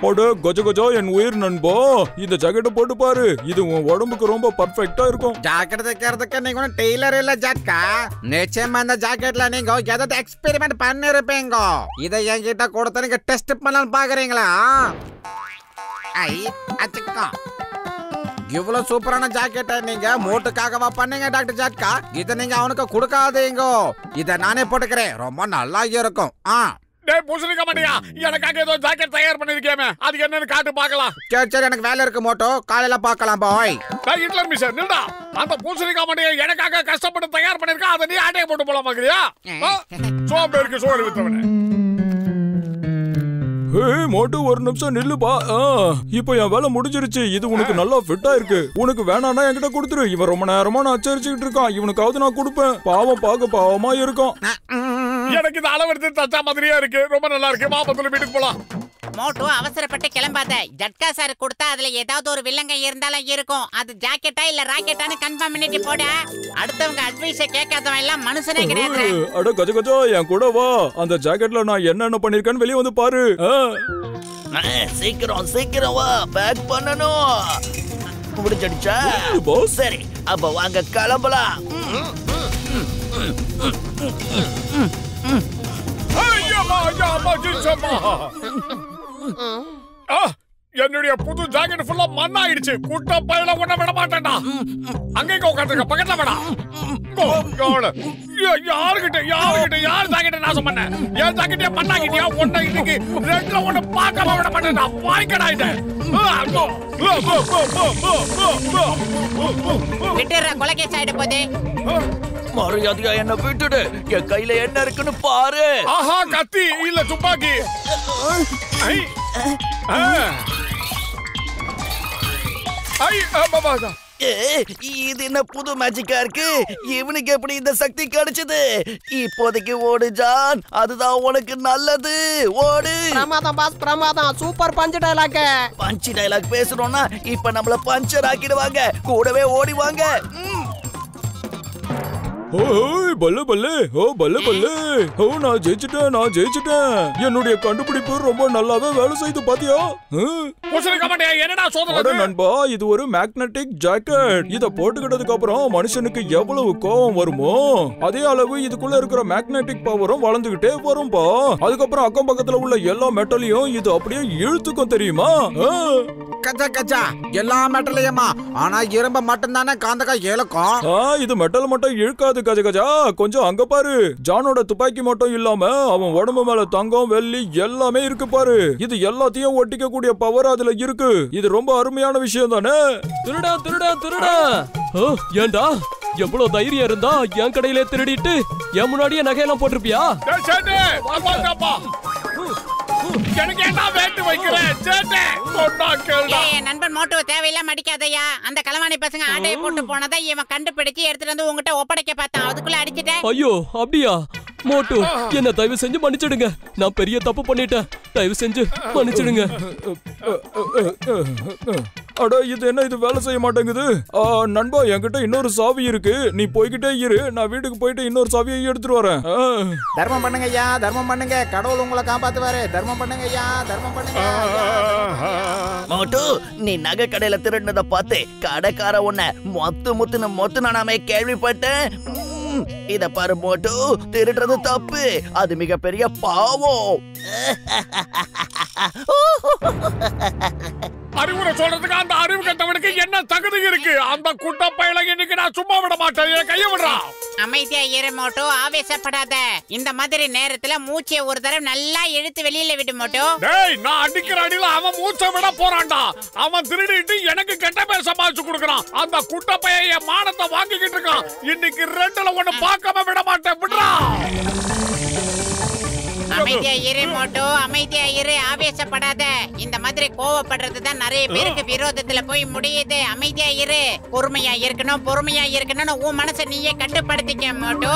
அட கஜ கஜா என் உயிர் நண்பா, இந்த ஜாக்கெட்டை போட்டு பாரு. இது உன் உடம்புக்கு ரொம்ப பர்ஃபெக்ட்டா இருக்கும். ஜாக்கெட் தைக்கிறதுக்கு நீங்க ஒன்றும் டெய்லர் இல்ல ஜாக்கா. நிச்சயமா இந்த ஜாக்கெட்ல நீங்க ஏதாவது எக்ஸ்பெரிமெண்ட் பண்ணிருப்பீங்க. இதை என்கிட்ட கொடுத்து நீங்க டெஸ்ட் பண்ணலாம்னு பாக்குறீங்களா? ஐ அச்சக்கா, இவ்வளவு சூப்பரான ஜாக்கெட்டை நீங்க மோட்டுக்காகவா பண்ணீங்க டாக்டர் ஜாக்கா? இதை நீங்க அவனுக்கு கொடுக்காதீங்க. இதை நானே போட்டுக்கிறேன், ரொம்ப நல்லா இருக்கும். பூசணிக்க மாட்டியா? எனக்காக ஏதோ ஜாக்கெட் தயார் பண்ணிருக்கேன், அது என்னன்னு காட்டு பாக்கலாம். சரி சரி, எனக்கு வேலை இருக்கு மோட்டோ, காலையில பாக்கலாம் பாய். Hitler mission நில்டா. அந்த பூசணிக்க மாட்டியா எனக்காக கஷ்டப்பட்டு தயார் பண்ணிருக்கா, அதை நீ ஆட்டையை போட்டு போல மாக்கிறியா? சோம்பேறிக்கு சோறு வித்தவனே. மோட்டு ஒரு நிமிஷம் நில்லுப்பா. இப்போ என் வேலை முடிஞ்சிருச்சு. இது உனக்கு நல்லா ஃபிட்டா இருக்கு. உனக்கு வேணான்னா என்கிட்ட கொடுத்துரு. இவன் ரொம்ப நேரமா நான் அச்சரிச்சுக்கிட்டு இருக்கான். இவனுக்காவது நான் கொடுப்பேன். பாவம் பார்க்க பாவமா இருக்கும். எனக்கு இது அளவெடுத்து தச்சா மாதிரியா இருக்கு. ரொம்ப நல்லா இருக்கு. மாப்பத்துல வீட்டுக்கு போலாம். மோட்டு அவசரப்பட்டு கிளம்பாத. ஜட்கா சார் கொடுத்தா அதுல ஏதாவது ஒரு வில்லங்க இருந்தாலும் இருக்கும். அது ஜாக்கெட்டா இல்ல ராக்கெட்டான்னு கன்ஃபார்ம் பண்ணிட்டு போட. அடுத்தவங்க அட்வைஸ கேட்காதவன் எல்லாம் மனுஷனே கிடையாது. அட கஜ கஜா, என் கூட வா. அந்த ஜாக்கெட்ல நான் என்னென்ன பண்ணிருக்கேன்னு வெளியே வந்து பாரு. சீக்கிரம் சீக்கிரம் வா, பேக் பண்ணணும். முடிஞ்சிடுச்சா? சரி, அப்ப வாங்க கிளம்பலாம். என்னுடைய புது ஜாக்கெட் ஃபுல்லா மண்ணாயிடுச்சு. கூட்ட பையில ஒண்ண விட மாட்டேன்டா. அங்கே உட்காந்துருக்க பக்கத்துல வேடா. யாருகிட்ட யார் ஜாக்கெட்டை நாசம் பண்ண? என் ஜாக்கெட்டே மண்ணாக்கிட்டியா? ஒன்ன இன்னைக்கு ரெண்டுல ஒண்ணு பார்க்காம விட மாட்டேன்டா. வாய்க்கடா இதை. விட்டுற, கொலைகேஸ் ஆயிட போதே. மரியாதையா என்ன விட்டுடு. என் கையில என்ன இருக்குன்னு பாரு. ஆஹா, கத்தி இல்ல துப்பாக்கி. இது என்ன புது மேஜிக்கா இருக்கு? இவனுக்கு எப்படி இந்த சக்தி கிடைச்சது? இப்போதைக்கு ஓடு ஜான், அதுதான் உனக்கு நல்லது. ஓடு. பிரமாதம் பாஸ், பிரமாதம். Super punch dialogue. Punch dialogue பேசணும்னா இப்ப நம்மள பஞ்சர் ஆக்கிடுவாங்க. கூடவே ஓடி வாங்க. பல்ல பல்ல, ஓ பல்ல பல்ல. ஓ நான் ஜெயிச்சிட்டேன். என்னுடைய கண்டுபிடிப்பு ரொம்ப நல்லாவே வேலை செய்து பாத்தியா? என்னடா சோதனை நண்பா, இது ஒரு மேக்னெட்டிக் ஜாக்கெட். இத போட்டுக்கிட்டதுக்கு அப்புறம் மனுஷனுக்கு எவ்வளவு கோபம் வருமோ அதே அளவு இதுக்குள்ள இருக்கிற மேக்னெட்டிக் பவரும் வளர்ந்துகிட்டே வரும்பா. அதுக்கப்புறம் அக்கம் பக்கத்துல உள்ள எல்லா மெட்டலையும் இது அப்படியே இழுத்துக்கும், தெரியுமா? கச்சா கச்சா, எல்லா மெட்டலையுமா? ஆனா இரும்ப மட்டும் தானே காந்தக்கா இழுக்கும். இது மெட்டல் மட்டும் இழுக்காது கஜ கஜா. கொஞ்சம் அங்க பாரு. ஜானோட துப்பாக்கி மட்டும் இல்லாம அவன் உடம்பு மேல தங்கம் வெள்ளி எல்லாமே இருக்கு பாரு. இது எல்லாத்தையும் ஒட்டிக்க கூடிய பவர் அதுல இருக்கு. இது ரொம்ப அருமையான விஷயம் தானே? திருடா திருடா திருடா. ஏண்டா எவ்வளவு தைரியம் இருந்தா என் கடையிலே திருடிட்டு என் முன்னாடியே நகையெல்லாம் போட்டிருப்பியா? நண்பன் மோட்டோ தேவையில்லாம அடிக்காதையா. அந்த களவாணி பசங்க ஆட்டையை போட்டு போனதை இவன் கண்டுபிடிச்சு எடுத்துட்டு வந்து உங்ககிட்ட ஒப்படைக்க பார்த்தான். அதுக்குள்ள அடிச்சிட்டேன். ஐயோ அப்படியா? மோட்டு, என்ன தயவு செஞ்சு மன்னிச்சிடுங்க. நான் பெரிய தப்பு பண்ணிட்டேன். தயவு செஞ்சு மன்னிச்சிடுங்க. அட இது என்ன, இது வேலை செய்ய மாட்டேங்குது. நண்பா, என்கிட்ட இன்னொரு சாவி இருக்கு. நீ போய்கிட்டே இரு, நான் வீட்டுக்கு போயிட்டு இன்னொரு சாவியை எடுத்துட்டு வரேன். தர்மம் பண்ணுங்க ஐயா, தர்மம் பண்ணுங்க. கடவுள் உங்களை காப்பாத்துவாரு. தர்மம் பண்ணுங்க ஐயா, தர்மம் பண்ணுங்க. மோட்டு, நீ நகை கடையில திருடினத பார்த்து கடைக்கார உன்னை மொத்து நானாமே கேள்விப்பட்டேன். இத பாரு மோட்டு, திருடுறது தப்பு. அது மிகப்பெரிய பாவம். அறிவுரை சொல்றதுக்கு அந்த அறிவு கட்டவனுக்கு என்ன தகுதி இருக்கு? அந்த குட்ட பையல இன்னைக்கு நான் சும்மா விட மாட்டேன். என் கைய விடுறா. அமைதியா இரு மோட்டோ, ஆவேசப்படாத. இந்த மாதிரி நேரத்துல மூச்சை ஒரு தடவை நல்லா இழுத்து வெளியில விடு மோட்டோ. டேய், நான் அடிக்கிற அடியில அவன் மூச்சை விட போறான்டா. அவன் திருடிட்டு எனக்கு கெட்ட பேர் சமாளிச்சு கொடுக்கறான். அந்த குட்ட பையன் என் மானத்தை வாங்கிக்கிட்டு இருக்கான். இன்னைக்கு ரெண்டுல ஒண்ணு பார்க்காம விட மாட்டேன். விடுறா. அமைதியா இரு மோட்டோ, அமைதியா இரு, ஆவேசப்படாத. இந்த மாதிரி கோவப்படுறதுதான் நிறைய பேருக்கு விரோதத்துல போய் முடியுது. அமைதியா இரு, பொறுமையா இருக்கணும். உன் மனசை நீயே கட்டுப்படுத்திக்க மோட்டோ.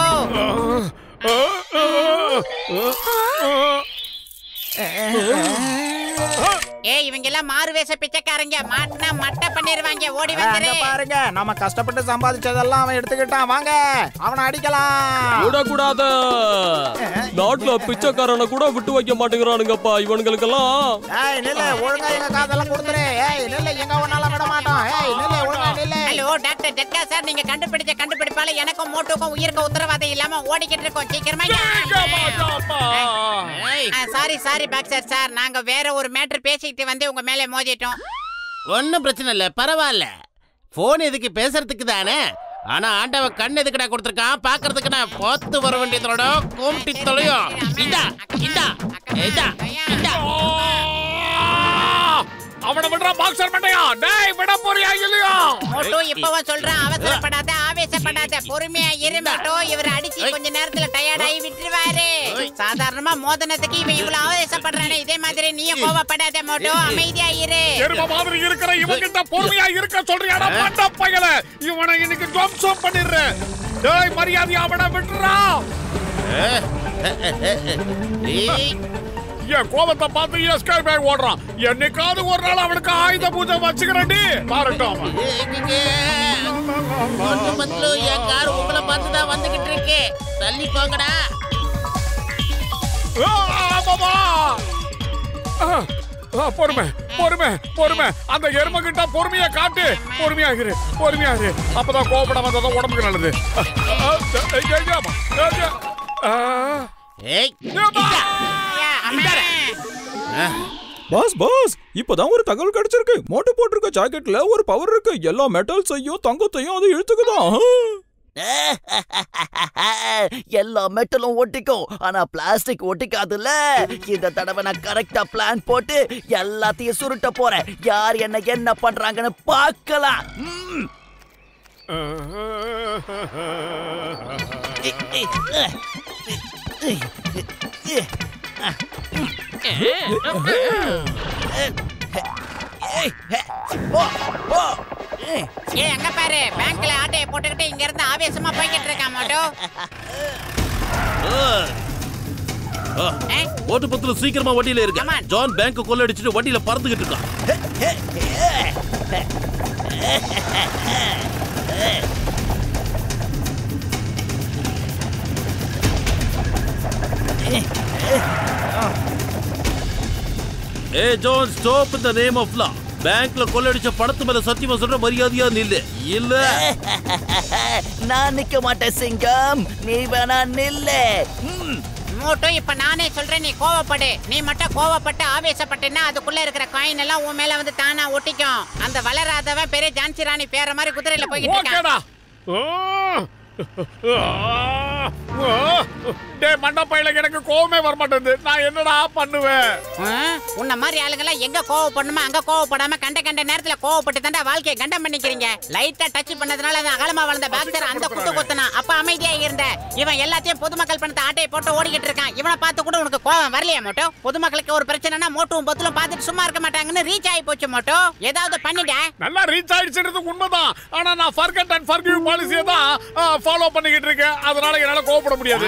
ஏய் இவங்க எல்லாம் மாறு வேஷ பிச்சைக்காரங்க, மாட்டினா மட்டை பண்ணிடுவாங்க, ஓடி வந்துரு. பாருங்க, நம்ம கஷ்டப்பட்டு சம்பாதிச்சதெல்லாம் அவன் எடுத்துக்கிட்டான். வாங்க, அவனை அடிக்கலாம். விடக்கூடாது. நாட்டுல பிச்சைக்காரனை கூட விட்டு வைக்க மாட்டேங்கிறானுங்கப்பா இவனுங்களுக்கெல்லாம். ஏய் நில்லு, ஒழுங்கா எங்க காதெல்லாம் கொடுத்துரு. ஏய் நில்லு, எங்க ஒண்ணால விட மாட்டோம். ஏய் நில்லு, ஒழுங்கா நில்லு. ஹலோ டாக்டர் ஜட்கா சார், நீங்க கண்டுபிடிச்ச கண்டுபிடிப்பால எனக்கும் மோட்டோக்கும் உயிருக்கு உத்தரவாதம் இல்லாம ஓடிக்கிட்டு இருக்கோம். சீக்கிரமா சாரி பாக்ஸர் சார், நாங்க வேற ஒரு மேட்டர் பேசிக்கிட்டு வந்து உங்க மேல மோதிட்டோம். ஒன்னும் பிரச்சனை இல்ல, பரவாயில்ல. போன் எதுக்கு பேசுறதுக்கு தானே. ஆனா ஆண்டவ கண் எதுக்குடா கொடுத்திருக்கான், பாக்குறதுக்கு நான் போத்து வர வேண்டியதோட கோம்டி தொலையும். இந்தா இந்தா இந்தா இந்தா. அவன விடுறா பாக்ஸர் மண்டையா. டேய் விட போறியா இல்லையா? மோட்டோ இப்பவா சொல்றேன், அவசரப்படாத, ஆவேசப்படாத, பொறுமையா இரு மோட்டோ. இவரை அடிச்சு கொஞ்ச நேரத்துல டயர்ட் ஆகி விட்டுருவாரு. சாதாரணமா மோதனத்துக்கு இவன் இவ்வளவு ஆவேசப்படுறானே, இதே மாதிரி நீயும் கோவப்படாத மோட்டோ, அமைதியா இரு. எரும மாதிரி இருக்கிற இவங்கிட்ட பொறுமையா இருக்க சொல்றியாடா மண்ட பயல. இவனை இன்னைக்கு ஜம்சம் பண்ணிடுறேன். டேய் மரியாதையா அவனை விட்டுறா. என் கோபத்தை பார்த்து எஸ்கேப் ஆகி ஓடுறான். என்னைக்காவது ஒரு நாள் அவனுக்கு ஆயுத பூஜை வச்சுக்கிறேன்டி. பாருட்டும் என் கார் உங்களை பார்த்துதான் வந்துகிட்டு இருக்கு. தள்ளி போங்கடா. பொறுமை பொறுமை பொறுமை. அந்த எருமை கிட்ட பொறுமையா காட்டு. பொறுமையாகிரு பொறுமையாகிரு. அப்பதான் கோபப்பட வந்ததான் உடம்புக்கு நல்லது. பாஸ் பாஸ், இப்பதான் ஒரு தகவல் கிடைச்சிருக்கு. மோட்டோ போட்டிருக்க ஜாக்கெட்ல ஒரு பவர் இருக்கு. எல்லா மெட்டல்ஸையும் தங்கத்தையும் அது இழுத்துக்குதான். எல்லா மெட்டலும் ஒட்டிக்கும், ஆனா பிளாஸ்டிக் ஒட்டிக்காதுல்ல. இந்த தடவை நான் கரெக்டா பிளான் போட்டு எல்லாத்தையும் சுருட்ட போறேன். யார் என்ன பண்றாங்கன்னு பார்க்கலாம். அங்க பாரு, பேங்க்ல ஆட்டையை போட்டுக்கிட்டு இங்க இருந்து ஆவேசமா போய்கிட்டு இருக்கான் மோட்டோ. ஓட்டு பத்துல சீக்கிரமா வண்டியில இருக்கு. ஜான் பேங்க் கொள்ளடிச்சிட்டு வண்டியில பறந்துகிட்டு இருக்கான். Hey John, stop in the name of law. பேங்க்ல கொள்ளடிச்ச பணத்து மேல சத்தியமா சொல்ற, மரியாதையா நில்லு. இல்ல நான் நிக்க மாட்டேன் சிங்கம், நீ வேணா நில்லு. மோட்டோ இப்ப நானே சொல்றேன், நீ கோவப்படு. நீ மட்டும் கோவப்பட்டு ஆவேசப்பட்டேன்னா அதுக்குள்ள இருக்கிற காயின் எல்லாம் உன் மேல வந்து தானா ஒட்டிக்கும். அந்த வளராதவன் பெரிய ஜான்சி ராணி பேர மாதிரி குதிரையில போய்கிட்டு இருக்கான். மண்டப்பையில எனக்கு கோவமே வர மாட்டேங்குது. நான் என்னடா பண்ணுவேன்? உன்ன மாதிரி ஆளுங்கெல்லாம் எங்க கோவப்படணுமோ அங்க கோவப்படாம கண்ட நேரத்துல கோவப்பட்டு தாண்டா வாழ்க்கையை கண்டம் பண்ணிக்கிறீங்க. லைட்டா டச் பண்ணதுனால அந்த அகலமா வளர்ந்த பாக்ஸர் அந்த குத்து கொத்தனா. அப்ப அமைதியா இருந்த இவன் எல்லாத்தையும் பொதுமக்கள் பணத்தை ஆட்டையை போட்டு ஓடிக்கிட்டு இருக்கான். இவனை பார்த்து கூட உனக்கு கோவம் வரலையா மோட்டோ? பொதுமக்களுக்கு ஒரு பிரச்சனைனா மோட்டோவும் பத்துலும் பார்த்துட்டு சும்மா இருக்க மாட்டாங்கன்னு ரீச் ஆகி போச்சு மோட்டோ. ஏதாவது பண்ணிட. நல்லா ரீச் ஆயிடுச்சுன்றது உண்மைதான். ஆனா நான் ஃபர்கெட் அண்ட் ஃபர்கிவ் பாலிசியை தான் ஃபாலோ பண்ணிக்கிட்டு இருக்கேன். அதனால என்னால கோவப்பட முடியாது.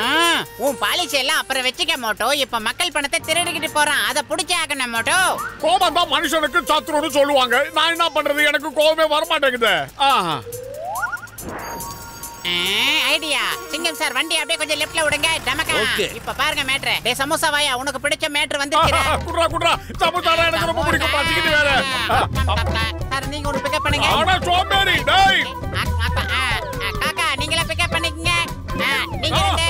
உன் பாலிசி எல்லாம் அப்புறம் வச்சுக்க மோட்டோ. இப்ப மக்கள் பணத்தை திருடிக்கிட்டு போறான், அதை புடிச்சே ஆகணும் மோட்டோ. கோபம் தான் மனுஷனுக்கு சத்ருன்னு சொல்லுவாங்க. நான் என்ன பண்றது? எனக்கு கோபமே வர மாட்டேங்குது. ஐடியா. சிங்கம் சார், வண்டி அப்படியே கொஞ்சம் லெஃப்ட்ல விடுங்க. டமக்கா. இப்ப பாருங்க மேட்டர். டேய் சமோசா வாயா, உனக்கு பிடிச்ச மேட்டர் வந்துருச்சு. குட்ரா குட்ரா. சமோசா எனக்கு ரொம்ப பிடிக்கும். பாத்திக்கிட்டு வேற. சார் நீங்க ஒரு பிக்கப் பண்ணுங்க. ஆனா சோம்பேறி. டேய் காக்கா நீங்களே பிக்கப் பண்ணிக்கங்க. நீங்க கொண்டு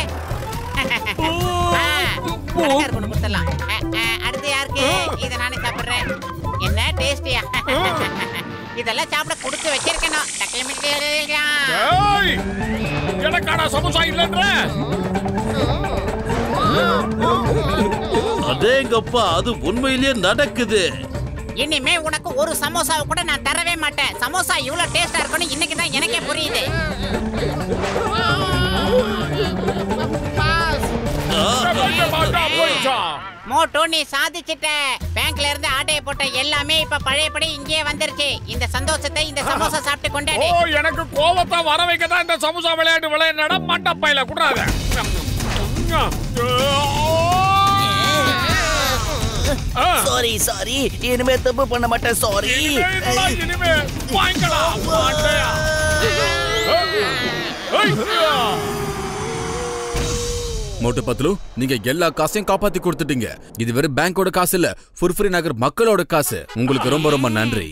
கொடுத்துடலாம். அடுத்து யாருக்கு? இதை நானே சாப்பிடுறேன். என்ன டேஸ்டியா? இதெல்லாம் சாப்பிட கொடுத்து வச்சிருக்கணும். எனக்கான சமோசா இல்லன்ற. அதேங்கப்பா, அது உண்மையிலேயே நடக்குது. இனிமே உனக்கு ஒரு சமோசாவை கூட நான் தரவே மாட்டேன். சமோசா இவ்வளவு டேஸ்டா இருக்குன்னு இன்னைக்கு தான் எனக்கே புரியுது. மோட்டோ நீ சாதிச்சிட்ட. பேங்க்ல இருந்து ஆட்டையை போட்ட எல்லாமே இப்ப பழையபடி இங்கே வந்துருச்சு. இந்த சந்தோஷத்தை இந்த சமோசா சாப்பிட்டு கொண்டாடு. ஓ, எனக்கு கோவத்தை வர வைக்க தான் இந்த சமோசா விளையாட்டு விளையாட மண்டப்பையில குடுறாத. சாரி சாரி சாரி, இனிமே தப்பு பண்ண மாட்டேன். சாரி. இனிமே வாங்கலாம் மாட்டேயா? மோட்டு பத்லு, நீங்க எல்லா காசையும் காப்பாத்தி கொடுத்துட்டீங்க. இது வெறும் பேங்கோட காசு இல்ல, ஃபுர்ஃபுரி நகர் மக்களோட காசு. உங்களுக்கு ரொம்ப ரொம்ப நன்றி.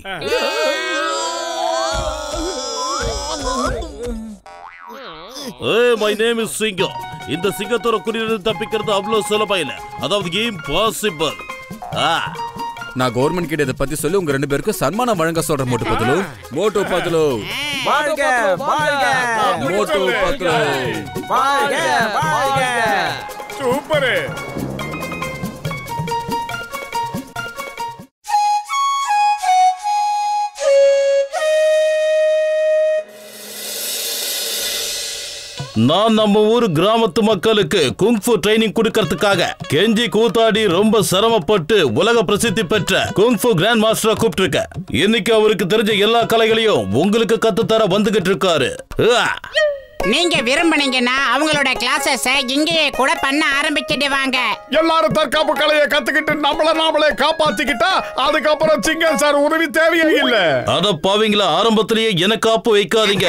மை நேம் இஸ் சிங்கம். இந்த சிங்கத்தோட குறியிலிருந்து தப்பிக்கிறது அவ்வளவு சுலபம் இல்ல, அதாவது இம்பாசிபிள். நான் கவர்மெண்ட் கிட்ட இதை பத்தி சொல்லி உங்க 2 பேருக்கு சன்மானம் வழங்க சொல்றேன். மோட்டு பத்லு, மோட்டு பத்லு, வாழ்க வாழ்க மோட்டு பத்லு, வாழ்க வாழ்க. சூப்பர். நான் நம்ம ஊர் கிராமத்து மக்களுக்கு குங்ஃபு ட்ரைனிங் கொடுக்கறதுக்காக கெஞ்சி கூத்தாடி ரொம்ப சிரமப்பட்டு உலக பிரசித்தி பெற்ற குங்ஃபு கிராண்ட் மாஸ்டரை கூப்பிட்டிருக்கேன். இன்னைக்கு அவருக்கு தெரிஞ்ச எல்லா கலைகளையும் உங்களுக்கு கத்துத்தர வந்துகிட்டு இருக்காரு. நீங்க விரும்புனீங்கன்னா அவங்களோட கிளாஸஸ் இங்கேயே கூட பண்ண ஆரம்பிச்சிடுவாங்க. எல்லாரும் தற்காப்பு கலையை கத்துக்கிட்டு நாமளே காப்பாத்திக்கிட்டா அதுக்கப்புறம் சிங்கம் சார் உதவி தேவையே இல்ல. அத பாவீங்களா, ஆரம்பத்திலேயே எனக்கு காப்பு வைக்காதீங்க.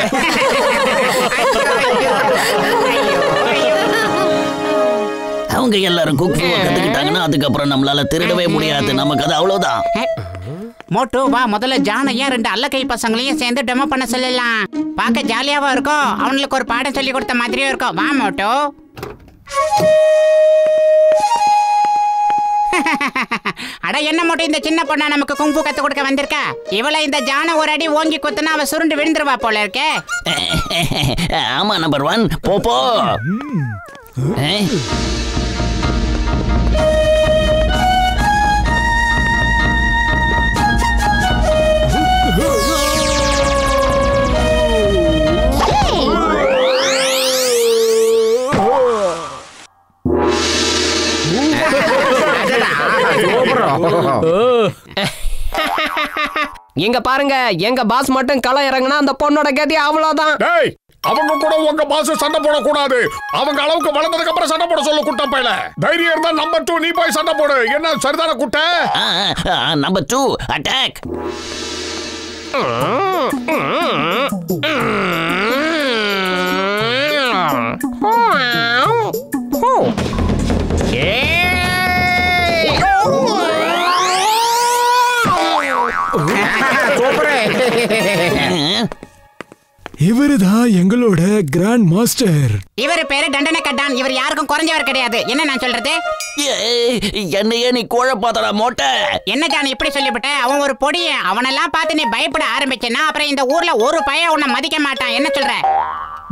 அவங்க எல்லாரும் குங்ஃபு கத்துக்கிட்டாங்கன்னா அதுக்கப்புறம் நம்மளால திருடவே முடியாது. நமக்கு அது அவ்வளவுதான். மோட்டு வா, முதல்ல ஜானையா 2 அல்லக்கை பசங்களையும் சேர்ந்து டெமோ பண்ண சொல்லலாம். பார்க்க ஜாலியாவும் இருக்கும், அவங்களுக்கு ஒரு பாடம் சொல்லி கொடுத்த மாதிரியும் இருக்கும். வா மோட்டு. அட என்ன மோட்டு, இந்த சின்ன பொண்ணா நமக்கு குங்ஃபு கத்து கொடுக்க வந்திருக்கா? இவளை இந்த ஜானை ஒரு அடி ஓங்கி குத்துனா அவ சுருண்டு விழுந்துருவா போல இருக்கே. ஆமா நம்பர் 1 போ. எங்க பாருங்க, எங்க பாஸ் மட்டும் களை இறங்குனா அந்த பொண்ணோட கதி அவ்வளவுதான். அவங்க கூட உங்க பாஸ் சண்டை போடக்கூடாது. அவங்க அளவுக்கு வளர்ந்ததுக்கு அப்புறம் சண்டை போட சொல்ல குட்ட பையல. தைரியம் இருந்தா நம்பர் 2 நீ போய் சண்டை போடு. என்ன சரிதான குட்ட? Number 2 attack. இவருதான் எங்களோட கிராண்ட் மாஸ்டர். இவர் பேரு தண்டனை கட்டான். இவர் யாருக்கும் குறைஞ்சவர் கிடையாது. என்ன நான் சொல்றது? என்னையே நீ குழப்பாதடா மோட்டை. என்ன ஜான் இப்படி சொல்லிவிட்ட? அவன் ஒரு பொடிய. அவனெல்லாம் பார்த்து நீ பயப்பட ஆரம்பிச்சேன்னா அப்புறம் இந்த ஊர்ல ஒரு பையன் உன்னை மதிக்க மாட்டான். என்ன சொல்ற?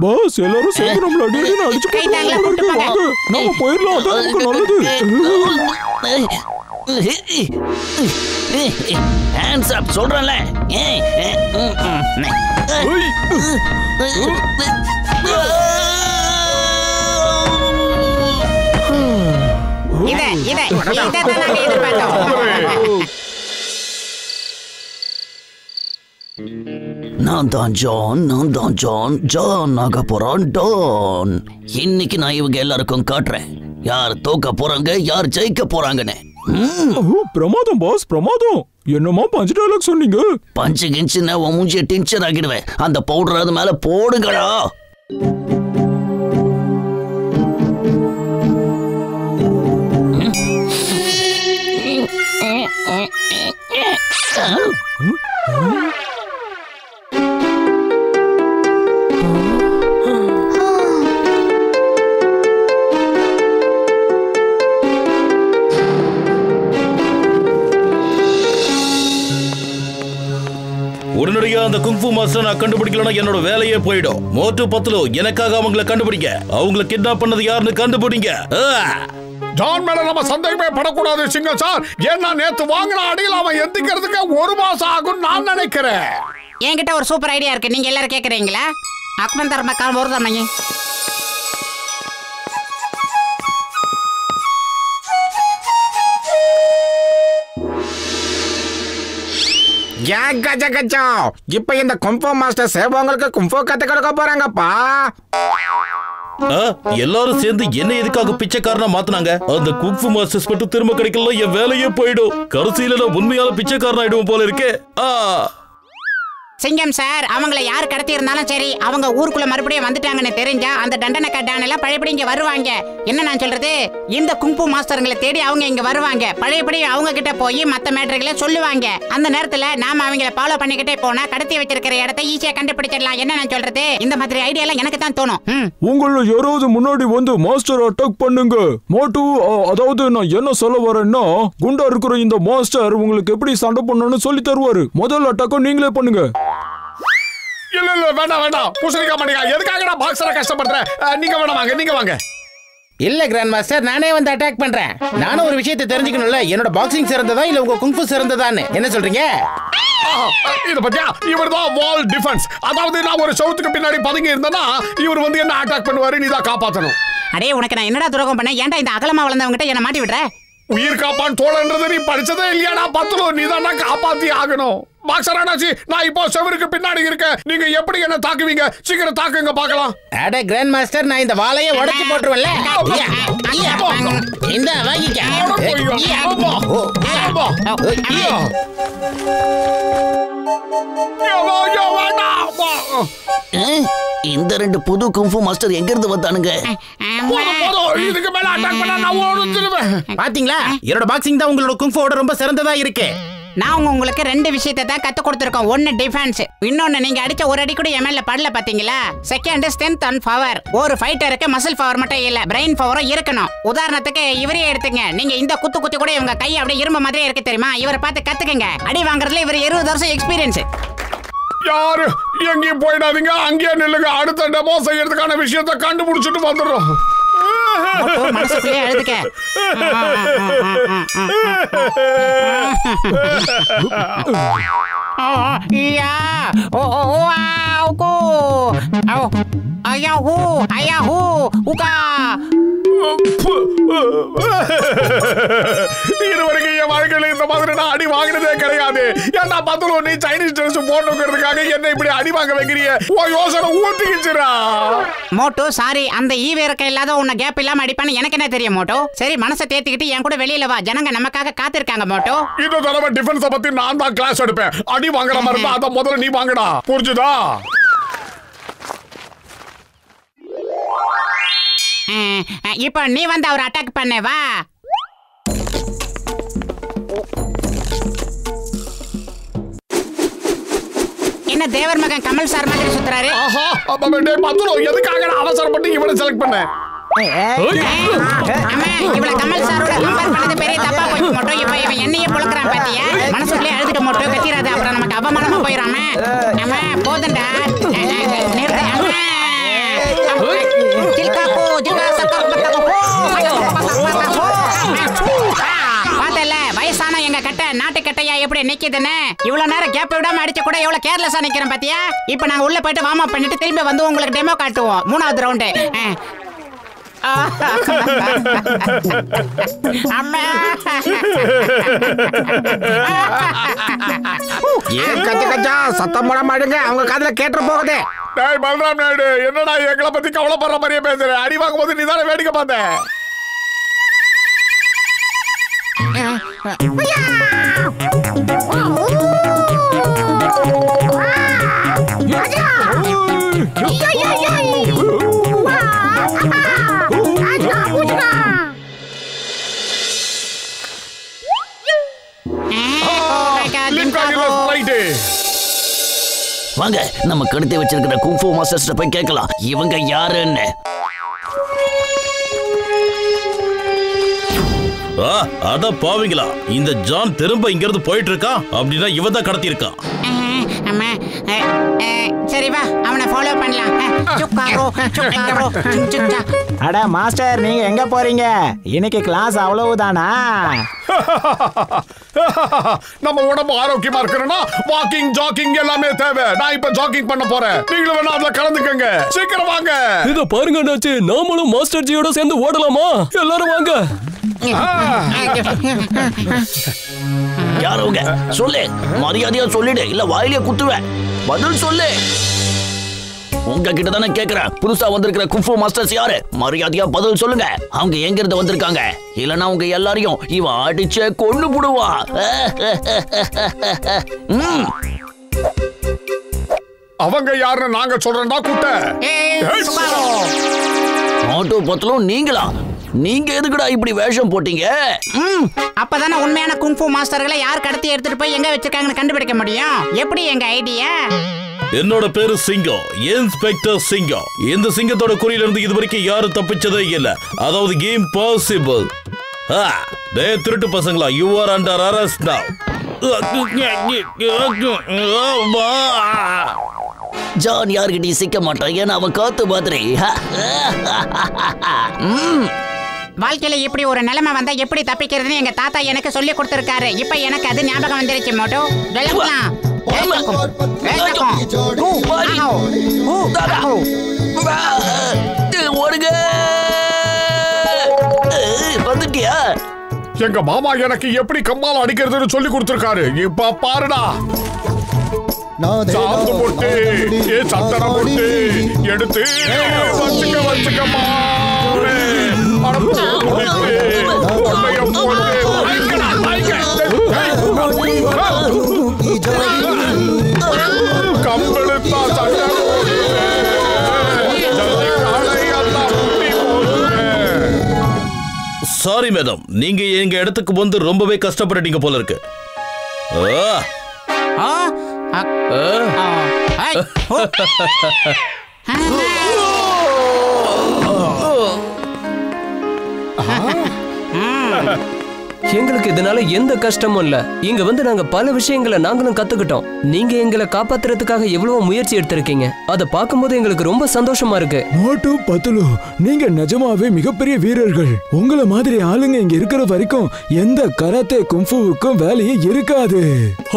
பாஸ், எல்லாரும் சேர்ந்து நம்மள அடிக்கடி அடிச்சு போறாங்க. நாம போயிரலாம், அதான் நமக்கு நல்லது. ஹேண்ட்ஸ் அப் சொல்றேன்ல. நான் தான் ஜான் ஆக போறான் டான். இன்னைக்கு நான் இவங்க எல்லாருக்கும் காட்டுறேன் யார் தோக்க போறாங்க, யார் ஜெயிக்க போறாங்கன்னு. பிரமாதம் பாஸ், பிரமாதம். என்னமா பஞ்சு டயலாக் சொன்னீங்க? பஞ்சு கிஞ்சுன்னா உன் மூஞ்சியை டின்ச்சர் ஆகிடுவேன். அந்த பவுடர் அது மேல போடுங்களா. உடனடியா அந்த குங்ஃபு மாஸ்டர் நான் கண்டுபிடிக்கலனா என்னோட வேலையே போயிடும். மோட்டு பத்லு, எனக்காக அவங்களை கண்டுபிடிங்க. அவங்களை கிட்னாப் பண்ணது யாருன்னு கண்டுபிடிங்க. ஜான் மேல நம்ம சந்தேகமே படக்கூடாது சிங்கம் சார். ஏன்னா நேத்து வாங்கின அடியில் அவன் எந்திக்கிறதுக்கு 1 மாசம் ஆகும் நான் நினைக்கிறேன். என்கிட்ட ஒரு சூப்பர் ஐடியா இருக்கு. நீங்க எல்லாரும் கேக்குறீங்களா? அக்மந்தர் மக்கள் ஒரு தம்மையே இப்ப இந்த கும்ஃபு மாஸ்டர் சேவங்களுக்கு கும்ஃபு கத்து கொடுக்க போறாங்கப்பா. எல்லாரும் சேர்ந்து என்ன எதுக்காக பிச்சைக்காரனா மாத்துனாங்க? அந்த குங்ஃபு மாஸ்டர்ஸ் மட்டும் திரும்ப கிடைக்கல என் வேலையே போயிடும். கடைசியில நான் உண்மையால பிச்சைக்காரன் ஆயிடுவோம் போல இருக்கே. சிங்கம் சார், அவங்கள யார் கடத்தி இருந்தாலும் சரி, அவங்க ஊருக்குள்ள மறுபடியும் வந்துட்டாங்கன்னு தெரிஞ்சா அந்த தண்டனை கட்டான எல்லாம் பழையபடி இங்க வருவாங்க. என்ன நான் சொல்றது, இந்த குங்ஃபு மாஸ்டர்களை தேடி அவங்க இங்க வருவாங்க. பழையபடி அவங்க கிட்ட போய் மத்த மேட்டர்களை சொல்லுவாங்க. அந்த நேரத்துல நாம அவங்கள ஃபாலோ பண்ணிக்கிட்டே போனா கடத்தி வச்சிருக்கிற இடத்தை ஈஸியா கண்டுபிடிச்சிடலாம். என்ன நான் சொல்றது, இந்த மாதிரி ஐடியா எல்லாம் எனக்கு தான் தோணும். உங்கள யாராவது முன்னாடி வந்து மாஸ்டர் அட்டாக் பண்ணுங்க. மோட்டு, அதாவது நான் என்ன சொல்ல வரேன்னா, குண்டா இருக்கிற இந்த மாஸ்டர் உங்களுக்கு எப்படி சண்டை பண்ணணும்னு சொல்லி தருவாரு. முதல் அட்டாக்க நீங்களே பண்ணுங்க. இல்ல வேண்டாம் பூசணிக்கா மணிக்கா, எதுக்காக நான் பாக்ஸரை கஷ்டப்படுறேன்? நீங்க வேணாம், நீங்க வாங்க. இல்ல கிராண்ட் மாஸ்டர், நானே வந்து அட்டாக் பண்றேன். நானும் ஒரு விஷயத்தை தெரிஞ்சுக்கணும்ல, என்னோட பாக்ஸிங் சிறந்ததா இல்ல உங்க குங்ஃபு சிறந்ததான்னு. என்ன சொல்றீங்க? இத பத்தியா, இவர்தான் வால் டிஃபென்ஸ். அதாவது நான் ஒரு சவுத்துக்கு பின்னாடி பதுங்கி இருந்தேன்னா இவர் வந்து என்ன அட்டாக் பண்ணுவாரு, நீ தான் காப்பாத்தணும். அடே, உனக்கு நான் என்னடா துரோகம் பண்ணேன்? ஏன்டா இந்த அகலமா வளர்ந்தவங்க கிட்ட என்ன மாட்டி விடுற? உயிர் காப்பான் தோழன்றது நீ படிச்சதே இல்லையாடா? பத்துலும் நீ தான் காப்பாத்தி ஆகணும். பாக்ஸர் அண்ணாச்சி, நான் இப்போ செவருக்கு பின்னாடி இருக்கேன். நீங்க எப்படி என்ன தாக்குவீங்க? சீக்கிரம் தாக்குங்க பார்க்கலாம். அட கிராண்ட் மாஸ்டர், நான் இந்த வாளைய உடைச்சு போட்டுருவல்ல. இந்த வாங்கிக்க. இந்த ரெண்டு புது குங்ஃபு மாஸ்டர் எங்க இருந்து வந்தானுங்க? இதுக்கு மேல அட்டாக் பண்ணா நான் ஓடிடுவேன். பாத்தீங்களா, என்னோட பாக்ஸிங் தான் உங்களோட குங்ஃபுவோட ரொம்ப சிறந்ததா இருக்கு. நான் உங்களுக்கு ரெண்டு விஷயத்தை தான் கத்து கொடுத்துருக்கோம். ஒன்னு டிஃபென்ஸ், இன்னொன்னு நீங்க அடிச்ச ஒரு அடி கூட எம்எல்ல படல பாத்தீங்களா. Second strength and power. ஒரு ஃபைட்டருக்கு மசில் பவர் மட்டும் இல்ல, பிரெயின் பவரும் இருக்கணும். உதாரணத்துக்கு இவரே எடுத்துங்க. நீங்க இந்த குத்து கூட இவங்க கை அப்படியே இரும்பு மாதிரி இருக்கு தெரியுமா. இவரை பார்த்து கத்துக்கங்க. அடி வாங்குறதுல இவர் 20 வருஷம் எக்ஸ்பீரியன்ஸ். யாரு எங்கேயும் போயிடாதீங்க, அங்கேயே நில்லுங்க. அடுத்த டெமோ செய்யறதுக்கான விஷயத்தை கண்டுபிடிச்சிட்டு வந்துடுறோம். மனசுக்குள்ளே அழுதுக்க. இதுவரைக்கும் என் வாழ்க்கையில இந்த மாதிரி நான் அடி வாங்கினதே கிடையாது. ஏன்னா பத்துல நீ சைனீஸ் ட்ரெஸ் போட்டுக்கிறதுக்காக என்ன இப்படி அடி வாங்க வைக்கிறீங்க? யோசனை ஊத்திக்கிச்சுரா. மோட்டோ சாரி, அந்த ஈவேரக்க இல்லாத உன்னை கேப் இல்லாம அடிப்பான்னு எனக்கு என்ன தெரியும் மோட்டோ. சரி, மனசை தேத்திக்கிட்டு என் கூட வெளியில வா. ஜனங்க நமக்காக காத்திருக்காங்க மோட்டோ. இந்த தடவை டிஃபென்ஸ பத்தி நான் தான் கிளாஸ் எடுப்பேன். அடி வாங்குற மாதிரி இருந்தா அத முதல்ல நீ வாங்கடா, புரிஞ்சுதா? இப்போ நீ வந்து அவர் அட்டாக் பண்ண வா. என்ன தேவர் மகன் கமல் சார் மாதிரி சுத்துறாரு? ஆஹா, எதுக்காக அவசரப்பட்டு இவனை செலக்ட் பண்ண? இவள கமல் சாரோட கம்பேர் பண்ணது பெரிய தப்பா போய் மட்டும். இப்ப இவன் என்னையே புலக்குறான் பாத்தியா? மனசுக்குள்ளே அழுதுட்டு மட்டும் கத்திராத, அப்புறம் நமக்கு அவமானமா போயிடாம. அம்மா போதண்டா, நிறுத்த. பாத்தல வயசான எங்க கட்ட நாட்டு கட்டையா எப்படி நிக்குதுன்னு. இவ்வளவு நேரம் கேப் விடாம அடிச்ச கூட எவ்வளவு கேர்லெஸ்ஸா நிக்கிறேன் பாத்தியா? இப்ப நாங்க உள்ள போயிட்டு வார்ம் அப் பண்ணிட்டு திரும்பி வந்து உங்களுக்கு டெமோ காட்டுவோம். 3வது ரவுண்டு. சத்தம் போட மாட்டேங்க, அவங்க காதுல கேட்டு போகுது. பல்ராம் நாயுடு, என்னடா எங்களை பத்தி கவலைப்படுற மாதிரியே பேசுற? அடி வாங்கும் போது நீ தானே வேடிக்கை பார்த்த. வாங்க, நம்ம கடத்தி வச்சிருக்கிற குங்ஃபு மாஸ்டர்ஸ் போய் கேட்கலாம் இவங்க யாருன்னு. அட பாவீங்களா, இந்த ஜான் திரும்ப இங்க இருந்து போயிட்டு இருக்கான். அப்படின்னா இவன் தான் கடத்தி இருக்கான். சரி வா, அவனை ஃபாலோ பண்ணலாம். அட மாஸ்டர், நீங்க எங்க போறீங்க? இன்னைக்கு கிளாஸ் அவ்வளவுதானா? நம்ம உடம்பு ஆரோக்கியமா இருக்கணும்னா வாக்கிங் ஜாக்கிங் எல்லாமே தேவை. நான் இப்ப ஜாக்கிங் பண்ண போறேன். நீங்களும் வேணா அதுல கலந்துக்கங்க. சீக்கிரம் வாங்க. இத பாருங்க அண்ணாச்சி, நாமளும் மாஸ்டர் ஜியோட சேர்ந்து ஓடலாமா? எல்லாரும் வாங்க. யாரவங்க சொல்லு, மரியாதையா சொல்லிடு, இல்ல வாயிலே குத்துவேன். பதில் சொல்லு. உங்ககிட்ட தானே கேக்குறேன். புதுசா வந்திருக்கிற குஃபு மாஸ்டர்ஸ் யாரு? மரியாதையா பதில் சொல்லுங்க. அவங்க எங்க இருந்து வந்திருக்காங்க? இல்லனா உங்க எல்லாரையும் இவன் அடிச்சே கொன்னு புடுவான். அவங்க யாருன்னு நாங்க சொல்றோம்டா குட்டை. மோட்டு பத்லு நீங்களா? நீங்க எதுக்குடா இப்படி வேஷம் போட்டீங்க? அப்பதானே உண்மையான குங்ஃபு மாஸ்டர்களை யார் கடத்தி எடுத்துட்டு போய் எங்க வச்சிருக்காங்கன்னு கண்டுபிடிக்க முடியும். எப்படி எங்க ஐடியா? என்னோட பேரு சிங்கம், இன்ஸ்பெக்டர் சிங்கம். இந்த சிங்கத்தோட குறியில இருந்து இது வரைக்கும் யாரும் தப்பிச்சதே இல்ல. அதாவது கேம் பாசிபிள். டேய் திருட்டு பசங்களா, யூ ஆர் அண்டர் அரெஸ்ட் நவ. ஜான் யார்கிட்டயும் சிக்க மாட்டான், ஏன்னா அவன் காத்து மாதிரி. வாழ்க்கையில இப்படி ஒரு நிலைமை வந்தா எப்படி தப்பிக்கிறதுன்னு எங்க தாத்தா எனக்கு சொல்லி கொடுத்திருக்காரு. இப்ப எனக்கு அது ஞாபகம் வந்துருச்சு. மோட்டு வந்துட்டியா? எங்க மாமா எனக்கு எப்படி கம்மால் அடிக்கிறதுன்னு சொல்லி கொடுத்திருக்காரு. இப்ப பாருடா. சாந்து போட்டு சந்தனம் போட்டு எடுத்து வச்சுக்கமா. கம்பெடுத்தா சண்டை சாரி மேடம், நீங்க எங்க இடத்துக்கு வந்து ரொம்பவே கஷ்டப்பட்டீங்க போல இருக்கு. எங்களுக்கு இதனால எந்த கஷ்டமும் இல்ல. இங்க வந்து நாங்க பல விஷயங்களை நாங்களும் கத்துக்கிட்டோம். நீங்க எங்களை காப்பாத்துறதுக்காக எவ்வளவு முயற்சி எடுத்திருக்கீங்க. அதை பார்க்கும்போது எங்களுக்கு ரொம்ப சந்தோஷமா இருக்கு. மோட்டு பத்லு, நீங்க நிஜமாவே மிகப்பெரிய வீரர்கள். உங்களை மாதிரி ஆளுங்க இங்க இருக்கிற வரைக்கும் எந்த கராத்தே கும்ஃபுவுக்கும் வேலையே இருக்காது.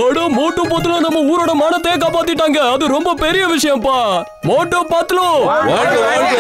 அட மோட்டு பத்லு நம்ம ஊரோட மானத்தை காப்பாத்திட்டாங்க. அது ரொம்ப பெரிய விஷயம்ப்பா. மோட்டு பத்லு வாழ்க வாழ்க.